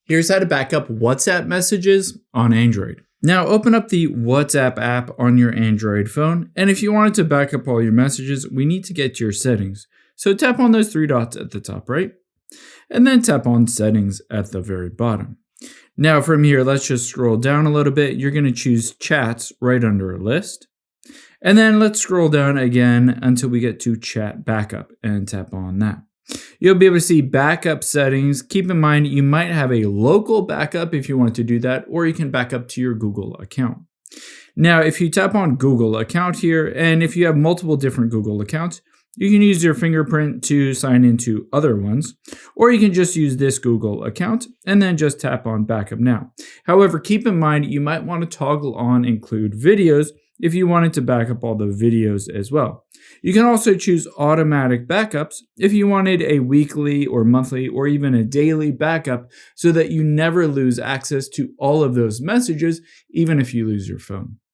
Here's how to back up WhatsApp messages on Android. Now open up the WhatsApp app on your Android phone, and if you wanted to back up all your messages, we need to get to your settings. So tap on those three dots at the top right, and then tap on settings at the very bottom. Now from here, let's just scroll down a little bit. You're going to choose chats right under a list. And then let's scroll down again until we get to chat backup and tap on that. You'll be able to see backup settings. Keep in mind, you might have a local backup if you want to do that, or you can back up to your Google account. Now, if you tap on Google account here, and if you have multiple different Google accounts, you can use your fingerprint to sign into other ones, or you can just use this Google account and then just tap on backup now. However, keep in mind, you might want to toggle on include videos if you wanted to back up all the videos as well. You can also choose automatic backups if you wanted a weekly or monthly or even a daily backup so that you never lose access to all of those messages, even if you lose your phone.